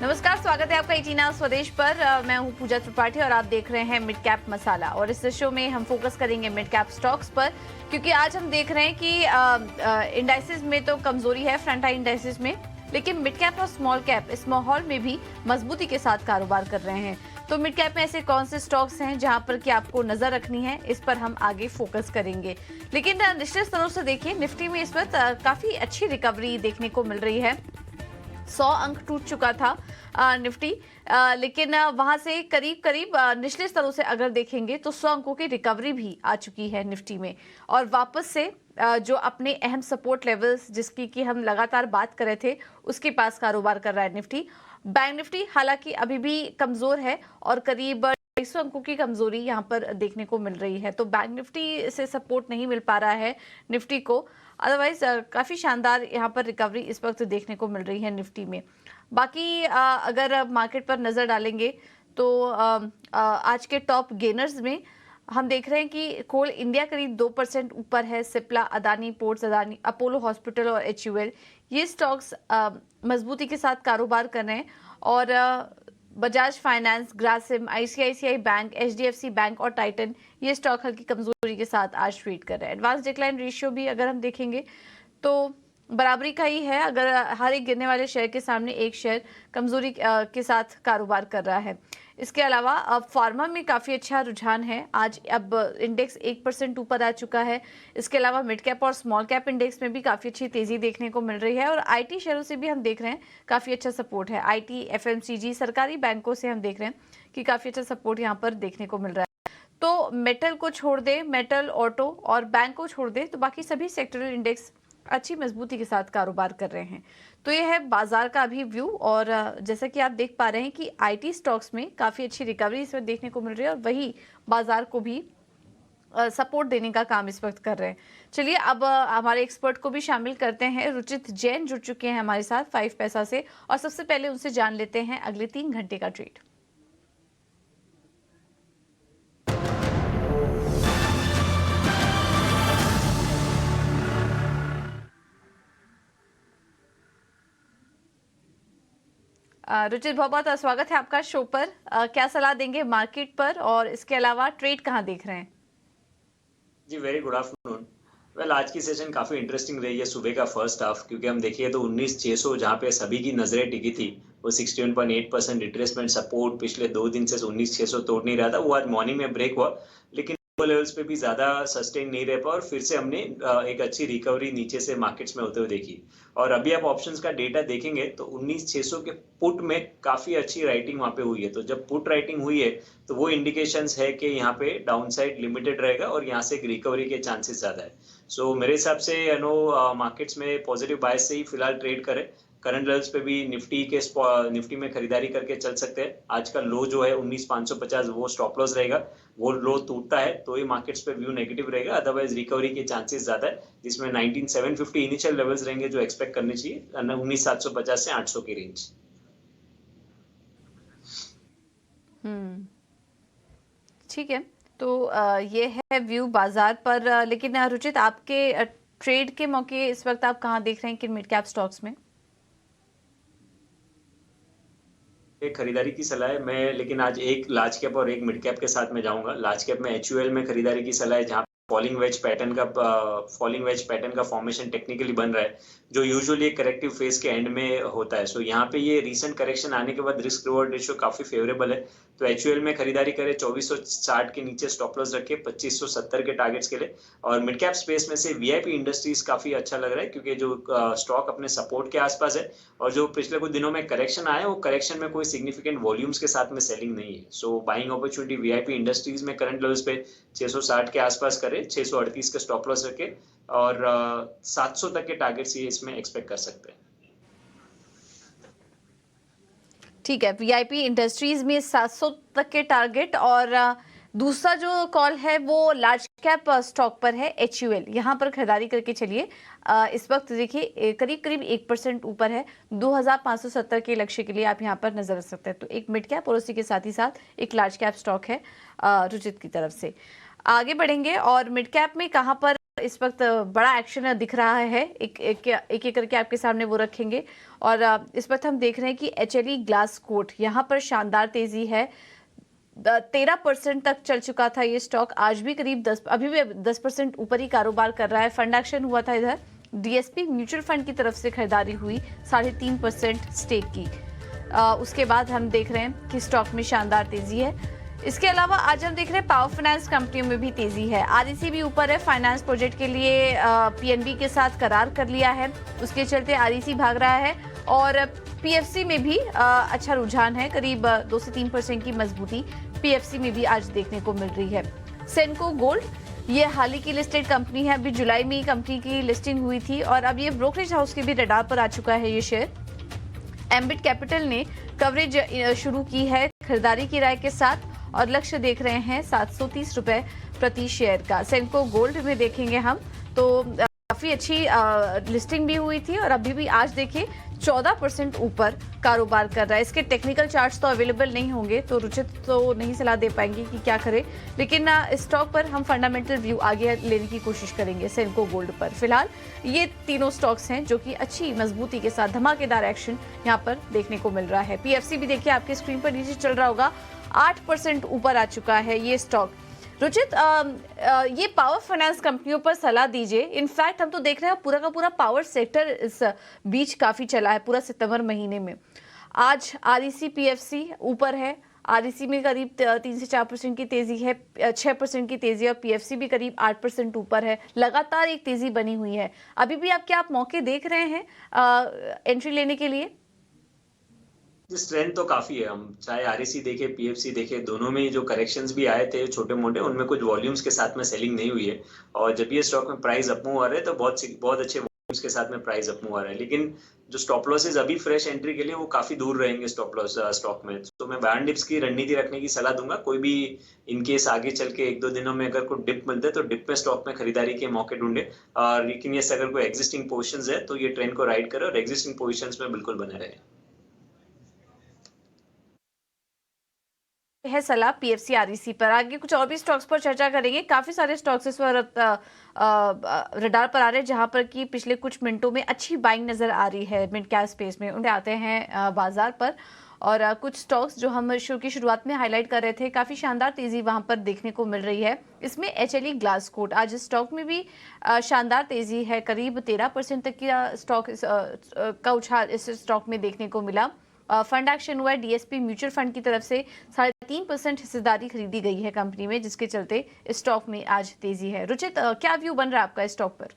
नमस्कार, स्वागत है आपका इटीना स्वदेश पर। मैं हूं पूजा त्रिपाठी और आप देख रहे हैं मिड कैप मसाला। और इस शो में हम फोकस करेंगे मिड कैप स्टॉक्स पर, क्योंकि आज हम देख रहे हैं कि इंडाइसेस में तो कमजोरी है, फ्रंट आई इंडाइसेस में, लेकिन मिड कैप और स्मॉल कैप इस माहौल में भी मजबूती के साथ कारोबार कर रहे हैं। तो मिड कैप में ऐसे कौन से स्टॉक्स हैं जहां पर कि आपको नजर रखनी है, इस पर हम आगे फोकस करेंगे। लेकिन निश्चित स्तरों से देखिए, निफ्टी में इस वक्त काफी अच्छी रिकवरी देखने को मिल रही है। 100 अंक टूट चुका था निफ्टी, लेकिन वहां से करीब करीब निचले स्तरों से अगर देखेंगे तो 100 अंकों की रिकवरी भी आ चुकी है निफ्टी में। और वापस से जो अपने अहम सपोर्ट लेवल्स जिसकी कि हम लगातार बात कर रहे थे, उसके पास कारोबार कर रहा है निफ्टी। बैंक निफ्टी हालांकि अभी भी कमजोर है और करीब 250 अंकों की कमजोरी यहां पर देखने को मिल रही है। तो बैंक निफ्टी से सपोर्ट नहीं मिल पा रहा है निफ्टी को। अदरवाइज काफी शानदार यहां पर रिकवरी इस वक्त देखने को मिल रही है निफ्टी में। बाकी अगर मार्केट पर नजर डालेंगे तो आज के टॉप गेनर्स में हम देख रहे हैं कि कोल इंडिया करीब 2% ऊपर है। Cipla, Adani ports, Adani, Apollo hospital और HUL, ये स्टॉक्स मजबूती के साथ कारोबार कर रहे हैं। और Bajaj finance, Grasim, ICICI bank, HDFC bank और टाइटन, ये स्टॉक हल्की कमजोरी के साथ आज ट्रेड कर रहे हैं। एडवांस डिक्लाइन रेशियो भी अगर हम देखेंगे तो बराबरी का ही है। अगर हर एक गिरने वाले शेयर के सामने एक शेयर कमजोरी के साथ कारोबार कर रहा है। इसके अलावा अब फार्मा में काफी अच्छा रुझान है। आज अब इंडेक्स 1% ऊपर आ चुका है। इसके अलावा मिड कैप और स्मॉल कैप इंडेक्स में भी काफी अच्छी तेजी देखने को मिल रही है। और IT शेयरों से भी हम देख रहे हैं काफी अच्छा सपोर्ट है। IT, FMCG, सरकारी बैंकों से हम देख रहे हैं कि काफी अच्छा सपोर्ट यहाँ पर देखने को मिल रहा है। तो मेटल को छोड़ दे, मेटल, ऑटो और बैंक को छोड़ दे, तो बाकी सभी सेक्टरल इंडेक्स अच्छी मजबूती के साथ कारोबार कर रहे हैं। तो ये है बाजार का अभी व्यू। और जैसा कि आप देख पा रहे हैं कि IT स्टॉक्स में काफी अच्छी रिकवरी इस वक्त देखने को मिल रही है और वही बाजार को भी सपोर्ट देने का काम इस वक्त कर रहे हैं। चलिए अब हमारे एक्सपर्ट को भी शामिल करते हैं। रुचित जैन जुड़ चुके हैं हमारे साथ 5 पैसा से, और सबसे पहले उनसे जान लेते हैं अगले 3 घंटे का ट्रेड। रुचित, बहुत बहुत स्वागत है आपका शो पर। क्या सलाह देंगे मार्केट पर, और इसके अलावा ट्रेड कहाँ देख रहे हैं? जी वेरी गुड आफ्टरनून। वेल, आज की सेशन काफी इंटरेस्टिंग रही है सुबह का फर्स्ट हाफ, क्योंकि हम देखिए तो 19,600 जहाँ पे सभी की नजरें टिकी थी, वो 61.8% रिट्रेसमेंट सपोर्ट पिछले 2 दिन से 19,600 तोड़ नहीं रहा था। वो आज मॉर्निंग में ब्रेक हुआ, लेकिन लेवल्स पे भी ज्यादा सस्टेन नहीं रह पाया और फिर से हमने एक अच्छी रिकवरी नीचे से मार्केट्स में होते हुए देखी। और अभी आप ऑप्शंस का डेटा देखेंगे तो 19,600 के पुट में काफी अच्छी राइटिंग वहां पे हुई है। तो जब पुट राइटिंग हुई है तो वो इंडिकेशंस है कि यहाँ पे डाउनसाइड लिमिटेड रहेगा और यहाँ से एक रिकवरी के चांसेस ज्यादा है। सो मेरे हिसाब से मार्केट्स में पॉजिटिव बायस से ही फिलहाल ट्रेड करें। करंट लेवल्स पे भी निफ्टी में खरीदारी करके चल सकते हैं। आज का लो जो है 19,550, वो स्टॉप लॉस रहेगा। वो लो टूटता है तो ही मार्केट्स पे व्यू नेगेटिव रहेगा, अदरवाइज रिकवरी के चांसेस ज्यादा है, जिसमें 19,750 इनिशियल लेवल्स रहेंगे जो एक्सपेक्ट करने चाहिए, 19,750 से 800 की रेंज। ठीक है, तो ये है व्यू बाजार पर। लेकिन रुचित, आपके ट्रेड के मौके इस वक्त आप कहाँ देख रहे हैं किन मिड कैप स्टॉक्स में? एक खरीदारी की सलाह है मैं, लेकिन आज एक लार्ज कैप और एक मिड कैप के साथ में जाऊंगा। लार्ज कैप में HUL में खरीदारी की सलाह है, जहां फॉलिंग वेज पैटर्न का फॉर्मेशन टेक्निकली बन रहा है, जो यूजुअली एक करेक्टिव फेज के एंड में होता है। सो यहाँ पे ये रीसेंट करेक्शन आने के बाद रिस्क रिवॉर्ड रेशियो काफी फेवरेबल है। तो HUL में खरीदारी करें, 2460 के नीचे स्टॉप लॉस रखे 2570 के टारगेट्स के लिए। और मिड कैप स्पेस में से VIP इंडस्ट्रीज काफी अच्छा लग रहा है, क्योंकि जो स्टॉक अपने सपोर्ट के आसपास है और जो पिछले कुछ दिनों में करेक्शन आया, वो करेक्शन में कोई सिग्निफिकेंट वॉल्यूम्स के साथ में सेलिंग नहीं है। So buying opportunity VIP industries में करंट लेवल्स पे 660 के आसपास करें, 638 का स्टॉप लॉस रखे और 700 तक के टारगेट्स ये इसमें एक्सपेक्ट कर सकते हैं। ठीक है, VIP इंडस्ट्रीज में 700 तक के टारगेट। और दूसरा जो कॉल है वो लार्ज कैप स्टॉक पर है, HUL, यहाँ पर खरीदारी करके चलिए। इस वक्त देखिए करीब करीब 1% ऊपर है। 2570 के लक्ष्य के लिए आप यहाँ पर नजर रख सकते हैं। तो एक मिड कैप और उसी के साथ ही साथ एक लार्ज कैप स्टॉक है रुचित की तरफ से। आगे बढ़ेंगे और मिड कैप में कहाँ पर इस वक्त बड़ा एक्शन दिख रहा है, एक एक करके आपके सामने वो रखेंगे। और इस वक्त हम देख रहे हैं कि एचएलई ग्लास कोट यहाँ पर शानदार तेजी है। 13% तक चल चुका था ये स्टॉक, आज भी करीब 10, अभी भी 10% ऊपर ही कारोबार कर रहा है। फंड एक्शन हुआ था इधर, डीएसपी म्यूचुअल फंड की तरफ से खरीदारी हुई 3.5% स्टेक की। उसके बाद हम देख रहे हैं कि स्टॉक में शानदार तेजी है। इसके अलावा आज हम देख रहे हैं पावर फाइनेंस कंपनियों में भी तेजी है। आरईसी भी ऊपर है, फाइनेंस प्रोजेक्ट के लिए पीएनबी के साथ करार कर लिया है, उसके चलते आरईसी भाग रहा है। और पीएफसी में भी अच्छा रुझान है, करीब 2 से 3% की मजबूती पीएफसी में भी आज देखने को मिल रही है। सेनको गोल्ड, ये हाल ही की लिस्टेड कंपनी है, अभी जुलाई में कंपनी की लिस्टिंग हुई थी और अब ये ब्रोकरेज हाउस के भी रडार पर आ चुका है ये शेयर। एम्बिट कैपिटल ने कवरेज शुरू की है खरीदारी की राय के साथ और लक्ष्य देख रहे हैं 730 रुपए प्रति शेयर का। सेनको गोल्ड में देखेंगे हम तो काफी अच्छी लिस्टिंग भी हुई थी और अभी भी आज देखिए 14% ऊपर कारोबार कर रहा है। इसके टेक्निकल चार्ट्स तो अवेलेबल नहीं होंगे तो रुचित तो नहीं सलाह दे पाएंगे कि क्या करे, लेकिन स्टॉक पर हम फंडामेंटल व्यू आगे लेने की कोशिश करेंगे सेनको गोल्ड पर। फिलहाल ये तीनों स्टॉक्स हैं जो कि अच्छी मजबूती के साथ धमाकेदार एक्शन यहाँ पर देखने को मिल रहा है। पीएफसी भी देखिए आपके स्क्रीन पर नीचे चल रहा होगा, 8% ऊपर आ चुका है ये स्टॉक। रुचित, ये पावर फाइनेंस कंपनियों पर सलाह दीजिए। इनफैक्ट हम तो देख रहे हैं पूरा का पूरा पावर सेक्टर इस बीच काफी चला है पूरा सितंबर महीने में। आज आरईसी पीएफसी ऊपर है, आरईसी में करीब 3 से 4% की तेजी है, 6% की तेजी है और पीएफसी भी करीब 8% ऊपर है। लगातार एक तेजी बनी हुई है। अभी भी क्या आप मौके देख रहे हैं एंट्री लेने के लिए? स्ट्रेंथ तो काफी है। हम चाहे आरईसी देखे, पीएफसी देखे, दोनों में जो करेक्शंस भी आए थे छोटे मोटे, उनमें कुछ वॉल्यूम्स के साथ में सेलिंग नहीं हुई है। और जब ये स्टॉक में प्राइस अप मूव आ रहे हैं तो बहुत अच्छे वॉल्यूम्स के साथ में प्राइस अप मूव आ रहा है। लेकिन जो स्टॉप लॉसेज अभी फ्रेश एंट्री के लिए वो काफी दूर रहेंगे स्टॉप लॉस स्टॉक में। तो मैं बाय एंड डिप्स की रणनीति रखने की सलाह दूंगा। कोई भी इनकेस आगे चल के 1-2 दिनों में अगर कोई डिप मिलते है तो डिप में स्टॉक में खरीदारी के मौके ढूंढे। और लेकिन ये अगर कोई एग्जिस्टिंग पोजिशंस है तो ये ट्रेंड को राइड करे और एग्जिस्टिंग पोजिशंस में बिल्कुल बने रहे। है सलाह पीएफसी आरईसी पर। आगे कुछ और भी स्टॉक्स पर चर्चा करेंगे। काफी सारे स्टॉक्स इस पर रडार पर आ रहे हैं जहां पर कि पिछले कुछ मिनटों में अच्छी बाइंग नजर आ रही है मिड कैप स्पेस में, उनसे आते हैं बाजार पर। और कुछ स्टॉक्स जो हम शो की शुरुआत में हाईलाइट कर रहे थे, काफी शानदार तेजी वहां पर देखने को मिल रही है। इसमें एचएलई ग्लास कोट, आज स्टॉक में भी शानदार तेजी है, करीब 13% तक की स्टॉक का उछाल इस स्टॉक में देखने को मिला। फंड एक्शन हुआ है, डीएसपी म्यूचुअल फंड की तरफ से 3.5% हिस्सेदारी खरीदी गई है कंपनी में, जिसके चलते स्टॉक में आज तेजी है। रुचित, क्या व्यू बन रहा है आपका स्टॉक पर?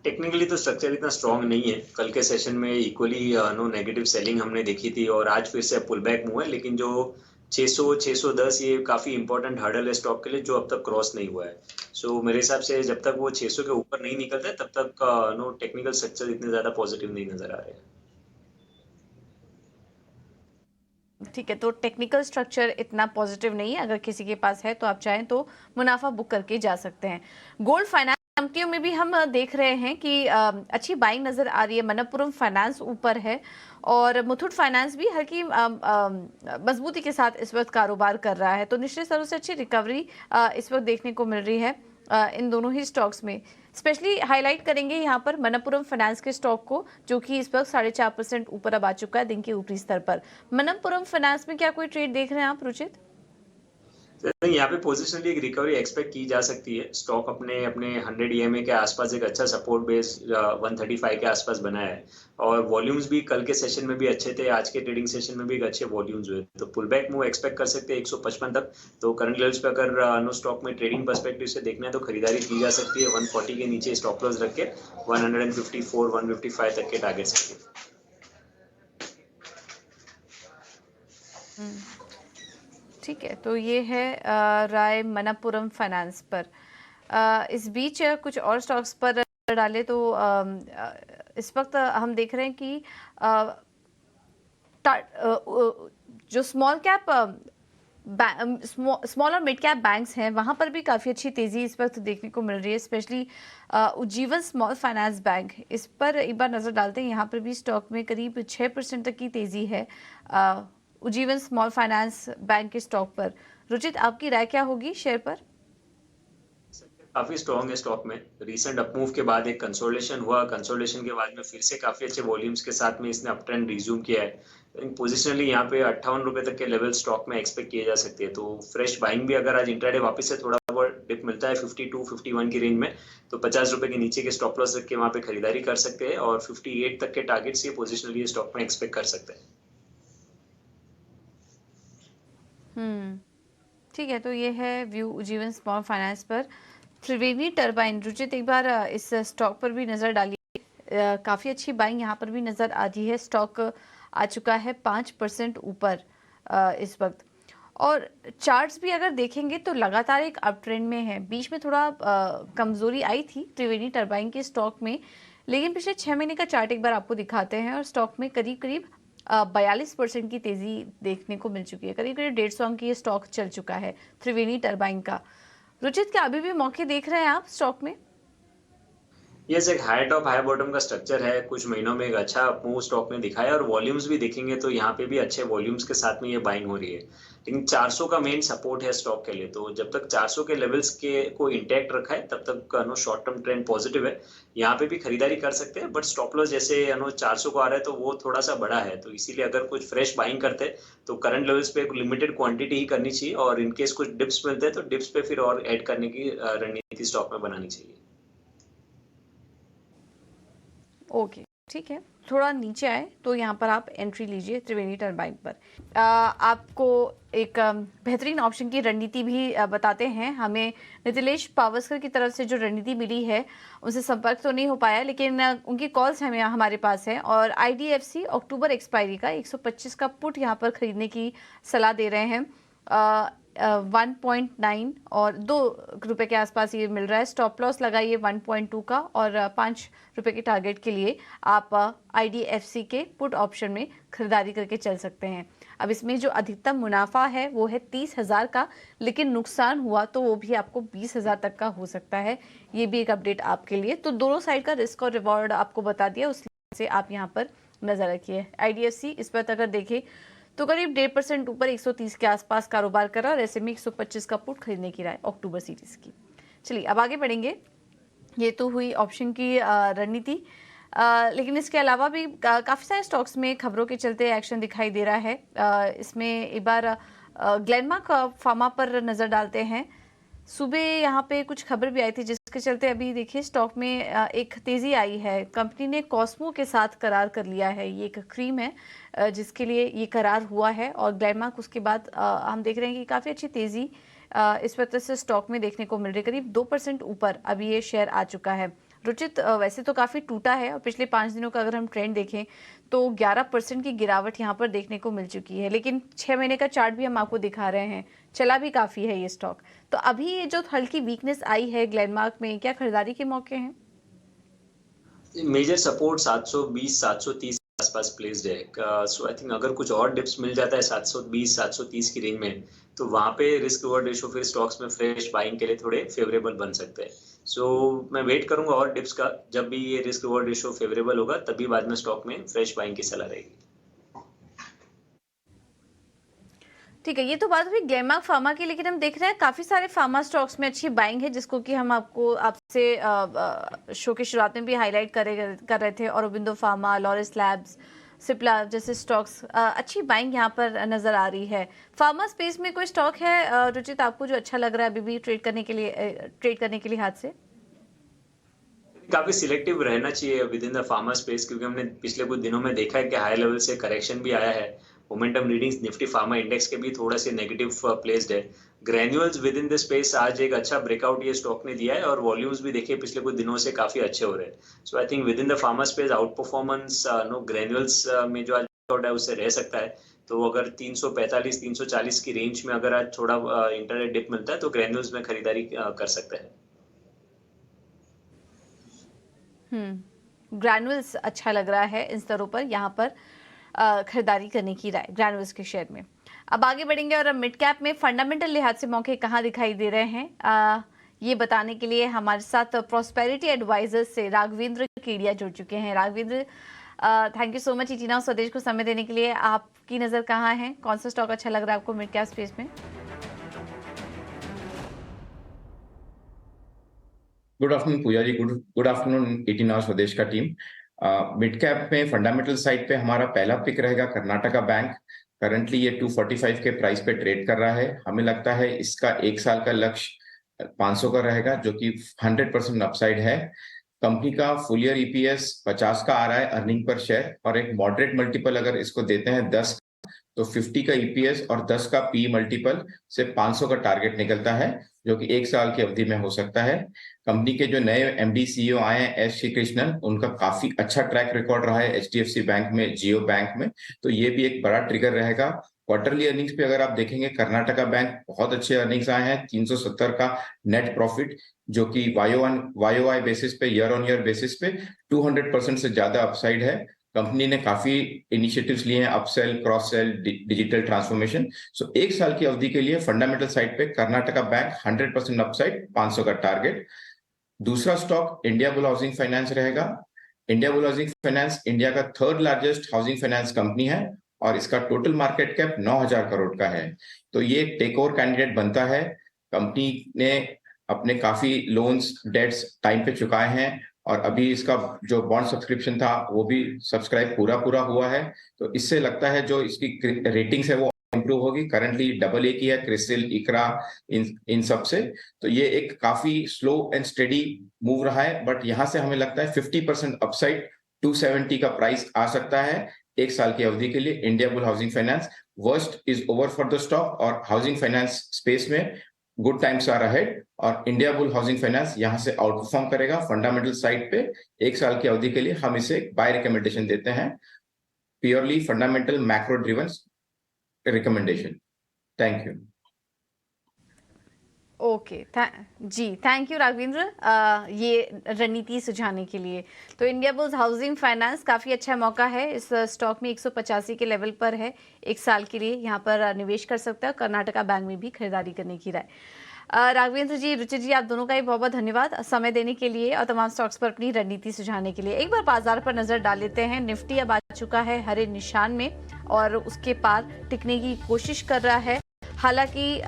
टेक्निकली तो स्ट्रक्चर इतना स्ट्रांग नहीं है। कल के सेशन में इक्वली नो नेगेटिव सेलिंग हमने देखी थी और आज फिर से पुल बैक मूव है। लेकिन जो 600-610 ये काफी इंपॉर्टेंट हर्डल है स्टॉक के लिए जो अब तक क्रॉस नहीं हुआ है। सो मेरे हिसाब से जब तक वो 600 के ऊपर नहीं निकलता है तब तक नो टेक्निकल स्ट्रक्चर इतने ज्यादा पॉजिटिव नहीं नजर आ रहे हैं। ठीक है, तो टेक्निकल स्ट्रक्चर इतना पॉजिटिव नहीं है। अगर किसी के पास है तो आप चाहें तो मुनाफा बुक करके जा सकते हैं। गोल्ड फाइनेंस कंपनियों में भी हम देख रहे हैं कि अच्छी बाइंग नजर आ रही है। मनप्पुरम फाइनेंस ऊपर है और मुथूट फाइनेंस भी हल्की मजबूती के साथ इस वक्त कारोबार कर रहा है। तो निचले स्तरों से अच्छी रिकवरी इस वक्त देखने को मिल रही है इन दोनों ही स्टॉक्स में। स्पेशली हाईलाइट करेंगे यहाँ पर मनप्पुरम फाइनेंस के स्टॉक को, जो कि इस वक्त 4.5% ऊपर अब आ चुका है दिन के ऊपरी स्तर पर। मनप्पुरम फाइनेंस में क्या कोई ट्रेड देख रहे हैं आप रुचित? यहाँ पे पोजिशनली एक रिकवरी एक्सपेक्ट की जा सकती है। स्टॉक अपने 100 EMA के आसपास एक अच्छा सपोर्ट बेस 135 के आसपास बनाया है और वॉल्यूम्स भी कल के सेशन में भी अच्छे थे। आज के ट्रेडिंग सेशन में भी अच्छे वॉल्यूम्स हुए, तो पुल बैक मूव एक्सपेक्ट कर सकते हैं 155 तक। तो करंट लेवल्स पे अगर नो स्टॉक में ट्रेडिंग पर्सपेक्टिव से देखना है तो खरीदारी की जा सकती है। 140 के नीचे स्टॉप लॉस रख के 154-155 तक के टारगेट सकते हैं। ठीक है, तो ये है राय मनप्पुरम फाइनेंस पर। इस बीच कुछ और स्टॉक्स पर डाले तो इस वक्त हम देख रहे हैं कि जो स्मॉल कैप स्मॉल और मिड कैप बैंक्स हैं वहां पर भी काफ़ी अच्छी तेज़ी इस वक्त देखने को मिल रही है। Specially Ujjivan small finance bank, इस पर एक बार नज़र डालते हैं। यहाँ पर भी स्टॉक में करीब 6% तक की तेज़ी है उज्जीवन स्मॉल फाइनेंस बैंक के स्टॉक पर। रुचित, आपकी राय क्या होगी शेयर पर? काफी स्ट्रॉन्ग है स्टॉक में। रीसेंट अपमूव के बाद एक कंसोलिडेशन हुआ, कंसोलिडेशन के बाद में फिर से काफी अच्छे वॉल्यूम्स के साथ में इसने अप ट्रेंड रिज्यूम किया है। पोजिशनली यहाँ पे 58 रुपए तक के लेवल स्टॉक में एक्सपेक्ट किए जा सकते हैं, तो फ्रेश बाइंग भी अगर आज इंट्राडे वापस से थोड़ा बहुत डिप मिलता है 52-51 की रेंज में, तो 50 रुपए के नीचे के स्टॉप लॉस रख के वहां पे खरीदारी कर सकते हैं और 58 तक के टारगेट्स ये पोजिशनली ये स्टॉक में एक्सपेक्ट कर सकते हैं। ठीक है, तो ये है व्यू उज्जीवन स्मॉल फाइनेंस पर। त्रिवेणी टरबाइन, रुचित एक बार इस स्टॉक पर भी नज़र डालिए। काफ़ी अच्छी बाइंग यहाँ पर भी नज़र आती है। स्टॉक आ चुका है 5% ऊपर इस वक्त, और चार्ट्स भी अगर देखेंगे तो लगातार एक अप ट्रेंड में है। बीच में थोड़ा कमज़ोरी आई थी त्रिवेणी टरबाइन के स्टॉक में, लेकिन पिछले 6 महीने का चार्ट एक बार आपको दिखाते हैं और स्टॉक में करीब करीब 42% की तेजी देखने को मिल चुकी है। करीब करीब 150 अंक की ये स्टॉक चल चुका है त्रिवेणी टरबाइन का। रुचित, क्या अभी भी मौके देख रहे हैं आप स्टॉक में? यस, एक हाई टॉप हाई बॉटम का स्ट्रक्चर है। कुछ महीनों में एक अच्छा मूव स्टॉक ने दिखाया और वॉल्यूम्स भी देखेंगे तो यहाँ पे भी अच्छे वॉल्यूम्स के साथ में ये बाइंग हो रही है। लेकिन 400 का मेन सपोर्ट है स्टॉक के लिए, तो जब तक 400 के लेवल्स के को इंटैक्ट रखा है तब तक no short term trend positive है। यहाँ पे भी खरीदारी कर सकते हैं, बट स्टॉप लॉस जैसे 400 को आ रहा है तो वो थोड़ा सा बड़ा है, तो इसीलिए अगर कुछ फ्रेश बाइंग करते हैं तो करंट लेवल्स पे एक लिमिटेड क्वांटिटी ही करनी चाहिए, और इनकेस कुछ डिप्स मिलते हैं तो डिप्स पे फिर और ऐड करने की रणनीति स्टॉक में बनानी चाहिए। ओके, ठीक है, थोड़ा नीचे आए तो यहाँ पर आप एंट्री लीजिए त्रिवेणी टरबाइन पर। आपको एक बेहतरीन ऑप्शन की रणनीति भी बताते हैं। हमें नितिलेश पावस्कर की तरफ से जो रणनीति मिली है उनसे संपर्क तो नहीं हो पाया, लेकिन उनकी कॉल्स हमें हमारे पास है, और IDFC अक्टूबर एक्सपायरी का 125 का पुट यहाँ पर खरीदने की सलाह दे रहे हैं। 1.9 और 2 रुपए के आसपास ये मिल रहा है। स्टॉप लॉस लगाइए 1.2 का, और 5 रुपए के टारगेट के लिए आप IDFC के पुट ऑप्शन में खरीदारी करके चल सकते हैं। अब इसमें जो अधिकतम मुनाफा है वो है 30,000 का, लेकिन नुकसान हुआ तो वो भी आपको 20,000 तक का हो सकता है। ये भी एक अपडेट आपके लिए। तो दोनों साइड का रिस्क और रिवॉर्ड आपको बता दिया, उससे आप यहाँ पर नजर रखिए। IDFC इस पर अगर देखें तो करीब 1.5% ऊपर 130 के आसपास कारोबार कर रहा है, और ऐसे में 125 का पुट खरीदने की राय अक्टूबर सीरीज की। चलिए अब आगे बढ़ेंगे। ये तो हुई ऑप्शन की रणनीति, लेकिन इसके अलावा भी काफ़ी सारे स्टॉक्स में खबरों के चलते एक्शन दिखाई दे रहा है। इसमें एक बार ग्लेनमार्क फार्मा पर नज़र डालते हैं। सुबह यहाँ पे कुछ खबर भी आई थी जिसके चलते अभी देखिए स्टॉक में एक तेज़ी आई है। कंपनी ने कॉस्मो के साथ करार कर लिया है। ये एक क्रीम है जिसके लिए ये करार हुआ है, और ग्लेनमार्क उसके बाद हम देख रहे हैं कि काफ़ी अच्छी तेज़ी इस वक्त से स्टॉक में देखने को मिल रही है। करीब 2% ऊपर अभी ये शेयर आ चुका है। रुचित, वैसे तो काफ़ी टूटा है, और पिछले 5 दिनों का अगर हम ट्रेंड देखें तो 11% की गिरावट यहाँ पर देखने को मिल चुकी है, लेकिन 6 महीने का चार्ट भी हम आपको दिखा रहे हैं, चला भी काफ़ी है ये स्टॉक। तो अभी ये जो हल्की वीकनेस आई है ग्लेनमार्क में, क्या खरीदारी के मौके हैं? मेजर सपोर्ट 720-730 के आसपास प्लेस्ड है। सो आई थिंक अगर कुछ और डिप्स मिल जाता है 720-730 की रेंज में, तो वहां पे रिस्क रिवॉर्ड रेशो फिर स्टॉक्स में फ्रेश बाइंग के लिए थोड़े फेवरेबल बन सकते हैं। सो मैं वेट करूंगा और डिप्स का, जब भी ये रिस्क रिवॉर्ड रेशो फेवरेबल होगा तभी बाद में स्टॉक में फ्रेश बाइंग की सलाह रहेगी। ठीक है, ये तो बात हुई ग्लेनमार्क फार्मा की, लेकिन हम देख रहे हैं काफ़ी सारे फार्मा स्टॉक्स में अच्छी बाइंग है, जिसको कि हम आपसे शो की शुरुआत में भी हाईलाइट कर रहे थे। औरोबिंदो फार्मा, लॉरिस लैब्स, सिप्ला जैसे स्टॉक्स, अच्छी बाइंग यहाँ पर नज़र आ रही है। फार्मा स्पेस में कोई स्टॉक है रुचित आपको जो अच्छा लग रहा है अभी भी ट्रेड करने के लिए हाथ से? काफी सिलेक्टिव रहना चाहिए with in the pharma space, क्योंकि हमने पिछले कुछ दिनों में देखा है कि हाई लेवल से करेक्शन भी आया है। Momentum readings Nifty pharma index के भी थोड़ा से नेगेटिव प्लेस्ड है। Granules with in the space आज एक अच्छा ब्रेकआउट ये स्टॉक ने दिया है, और वॉल्यूम्स भी देखिए पिछले कुछ दिनों से काफी अच्छे हो रहे हैं। So I think within the pharma space outperformance no Granules में जो आज ब्रेकआउट है उससे रह सकता है। तो अगर 345-340 की रेंज में अगर आज थोड़ा इंटरनेट डिप मिलता है तो ग्रैन्युल्स में खरीदारी कर सकते हैं। ग्रैनुअल्स अच्छा लग रहा है इन स्तरों पर, यहाँ पर खरीदारी करने की राय ग्रैनुअल्स के शेयर में। अब आगे बढ़ेंगे और अब मिड कैप में फंडामेंटल लिहाज से मौके कहाँ दिखाई दे रहे हैं, ये बताने के लिए हमारे साथ प्रॉस्पेरिटी एडवाइजर्स से राघवेंद्र केडिया जुड़ चुके हैं। Raghavendra, thank you so much इटीना स्वदेश को समय देने के लिए। आपकी नज़र कहाँ है, कौन सा स्टॉक अच्छा लग रहा है आपको मिड कैप स्पेस में? Good afternoon Puja ji, good afternoon 18 our Swadesh का टीम। मिड कैप में फंडामेंटल साइड पे हमारा पहला पिक रहेगा कर्नाटका बैंक। करंटली ये 245 के प्राइस पे ट्रेड कर रहा है। हमें लगता है इसका 1 साल का लक्ष्य 500 का रहेगा, जो कि 100% अपसाइड है। कंपनी का फुल ईयर ईपीएस 50 का आ रहा है अर्निंग पर शेयर, और एक मॉडरेट मल्टीपल अगर इसको देते हैं 10 तो 50 का ईपीएस और 10 का पी मल्टीपल से 500 का टारगेट निकलता है, जो कि 1 साल की अवधि में हो सकता है। कंपनी के जो नए एमडी सीईओ आए हैं एस श्री कृष्णन, उनका काफी अच्छा ट्रैक रिकॉर्ड रहा है एचडीएफसी बैंक में, जियो बैंक में, तो ये भी एक बड़ा ट्रिगर रहेगा। क्वार्टरली अर्निंग्स पे अगर आप देखेंगे, कर्नाटका बैंक बहुत अच्छे अर्निंग्स आए हैं, 370 का नेट प्रॉफिट, जो कि वाई बेसिस पे, ईयर ऑन ईयर बेसिस पे 200% से ज्यादा अपसाइड है। कंपनी ने काफी इनिशिएटिव्स लिए हैं, upsell, cross sell, digital transformation. So 1 साल की अवधि के लिए फंडामेंटल साइड पे कर्नाटका बैंक 100% अपसाइड, 500 का टारगेट। दूसरा stock Indiabulls housing finance रहेगा। Indiabulls housing finance India का 3rd largest housing finance company है, और इसका टोटल मार्केट कैप 9,000 करोड़ का है। तो ये एक टेक ओवर कैंडिडेट बनता है। कंपनी ने अपने काफी लोन्स, डेट्स टाइम पे चुकाए हैं, और अभी इसका जो बॉन्ड सब्सक्रिप्शन था वो भी सब्सक्राइब पूरा हुआ है। तो इससे लगता है जो इसकी रेटिंग्स है वो इंप्रूव होगी। करंटली AA की है, क्रिसिल, इकरा, इन सब से। तो ये एक काफी स्लो एंड स्टेडी मूव रहा है, बट यहाँ से हमें लगता है 50% अपसाइड 270 का प्राइस आ सकता है 1 साल की अवधि के लिए। India bull housing finance, worst is over for the stock, और हाउसिंग फाइनेंस स्पेस में गुड टाइम्स आर अहेड, और इंडिया बुल हाउसिंग फाइनेंस यहां से आउट परफॉर्म करेगा फंडामेंटल साइड पे। 1 साल की अवधि के लिए हम इसे बाय रिकमेंडेशन देते हैं, purely fundamental macro driven recommendation. Thank you. Okay, ji thank you Raghavendra, ये रणनीति सुझाने के लिए। तो इंडिया बुल्स हाउसिंग फाइनेंस काफ़ी अच्छा मौका है, इस स्टॉक में 185 के लेवल पर है, 1 साल के लिए यहाँ पर निवेश कर सकता है। कर्नाटका बैंक में भी खरीदारी करने की राय। राघवेंद्र जी, रुचि जी, आप दोनों का ही बहुत बहुत धन्यवाद समय देने के लिए और तमाम स्टॉक्स पर अपनी रणनीति सुझाने के लिए। एक बार बाजार पर नजर डाल लेते हैं। निफ्टी अब आ चुका है हरे निशान में और उसके पार टिकने की कोशिश कर रहा है। हालांकि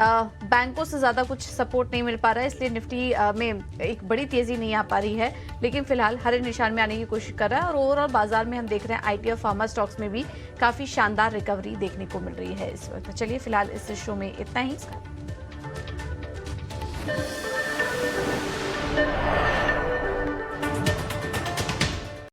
बैंकों से ज़्यादा कुछ सपोर्ट नहीं मिल पा रहा है, इसलिए निफ्टी में एक बड़ी तेज़ी नहीं आ पा रही है, लेकिन फिलहाल हरे निशान में आने की कोशिश कर रहा है। और ओवरऑल बाजार में हम देख रहे हैं आईटी और फार्मा स्टॉक्स में भी काफ़ी शानदार रिकवरी देखने को मिल रही है इस वक्त। चलिए फिलहाल इस शो में इतना ही।